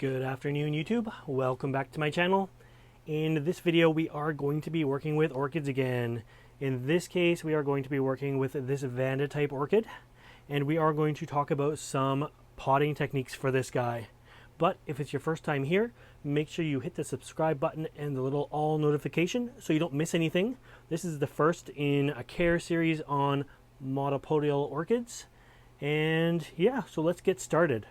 Good afternoon, YouTube. Welcome back to my channel. In this video, we are going to be working with orchids again. In this case, we are going to be working with this Vanda type orchid, and we are going to talk about some potting techniques for this guy. But if it's your first time here, make sure you hit the subscribe button and the little all notification so you don't miss anything. This is the first in a care series on monopodial orchids. And yeah, so let's get started.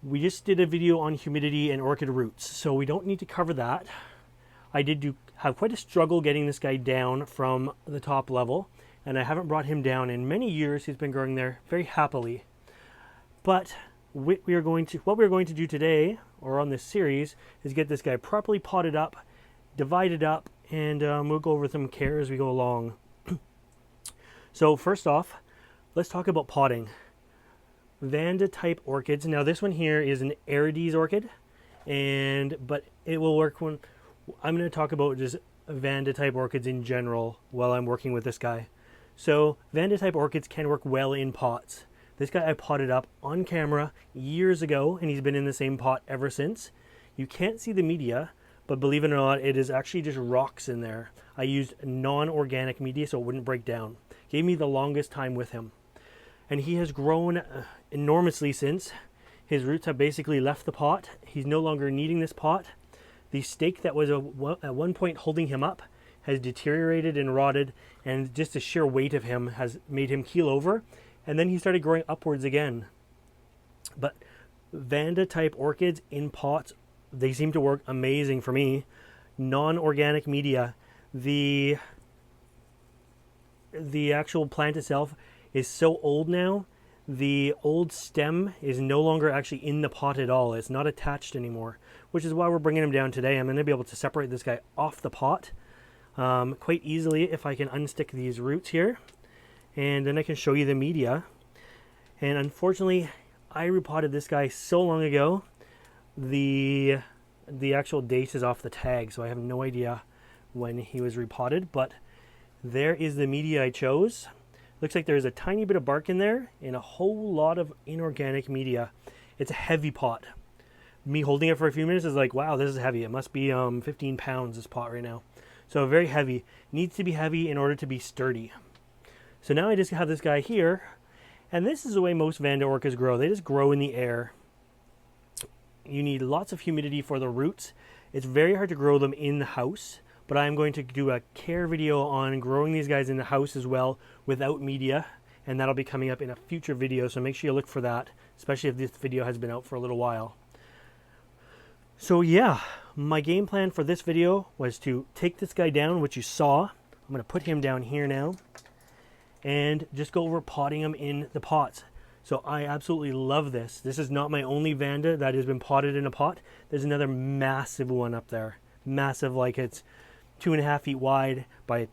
We just did a video on humidity and orchid roots, so we don't need to cover that. I did have quite a struggle getting this guy down from the top level, and I haven't brought him down in many years. He's been growing there very happily. But what we are going to do today, or on this series, is get this guy properly potted up, divided up, and we'll go over some care as we go along. So first off, let's talk about potting. Vanda type orchids. Now this one here is an Orchids orchid, but it will work when I'm going to talk about just Vanda type orchids in general while I'm working with this guy. So Vanda type orchids can work well in pots. This guy I potted up on camera years ago, and he's been in the same pot ever since. You can't see the media, but believe it or not, it is actually just rocks in there. I used non-organic media so it wouldn't break down. Gave me the longest time with him. And he has grown enormously since. His roots have basically left the pot. He's no longer needing this pot. The stake that was at one point holding him up has deteriorated and rotted, and just the sheer weight of him has made him keel over. And then he started growing upwards again. But Vanda type orchids in pots, they seem to work amazing for me. Non-organic media. The actual plant itself is so old now, the old stem is no longer actually in the pot at all. It's not attached anymore, which is why we're bringing him down today. I'm going to be able to separate this guy off the pot quite easily if I can unstick these roots here, and then I can show you the media. And unfortunately, I repotted this guy so long ago, the actual date is off the tag, so I have no idea when he was repotted, but there is the media I chose. Looks like there's a tiny bit of bark in there and a whole lot of inorganic media. It's a heavy pot. Me holding it for a few minutes is like, wow, this is heavy. It must be 15 pounds, this pot right now. So very heavy. Needs to be heavy in order to be sturdy. So now I just have this guy here, and this is the way most Vanda orchids grow. They just grow in the air. You need lots of humidity for the roots. It's very hard to grow them in the house, but I'm going to do a care video on growing these guys in the house as well without media, and that'll be coming up in a future video, so make sure you look for that, especially if this video has been out for a little while. So yeah, my game plan for this video was to take this guy down, which you saw. I'm going to put him down here now and just go over potting him in the pots. So I absolutely love this. This is not my only Vanda that has been potted in a pot. There's another massive one up there. Massive, like it's 2.5 feet wide by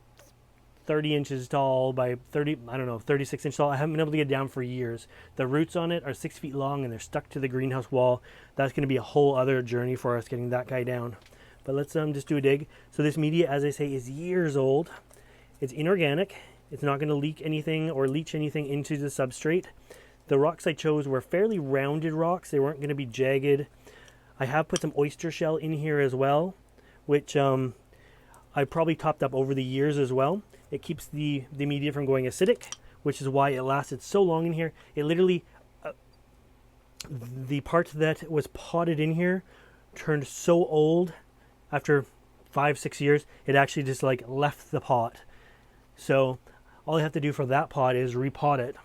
30 inches tall by 36 inches tall. I haven't been able to get it down for years. The roots on it are 6 feet long and they're stuck to the greenhouse wall. That's going to be a whole other journey for us getting that guy down. But let's just do a dig. So this media, as I say, is years old. It's inorganic. It's not going to leak anything or leach anything into the substrate. The rocks I chose were fairly rounded rocks. They weren't going to be jagged. I have put some oyster shell in here as well, which I probably topped up over the years as well. It keeps the media from going acidic, which is why it lasted so long in here. It literally, the part that was potted in here turned so old after 5-6 years, it actually just like left the pot. So all I have to do for that pot is repot it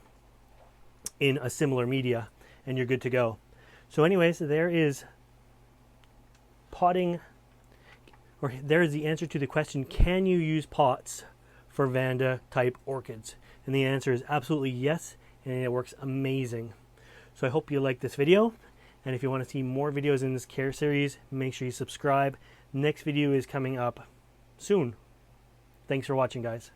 in a similar media, and you're good to go. So anyways, there is potting. Or there is the answer to the question, can you use pots for Vanda type orchids? And the answer is absolutely yes, and it works amazing. So I hope you like this video, and if you want to see more videos in this care series, make sure you subscribe. Next video is coming up soon. Thanks for watching, guys.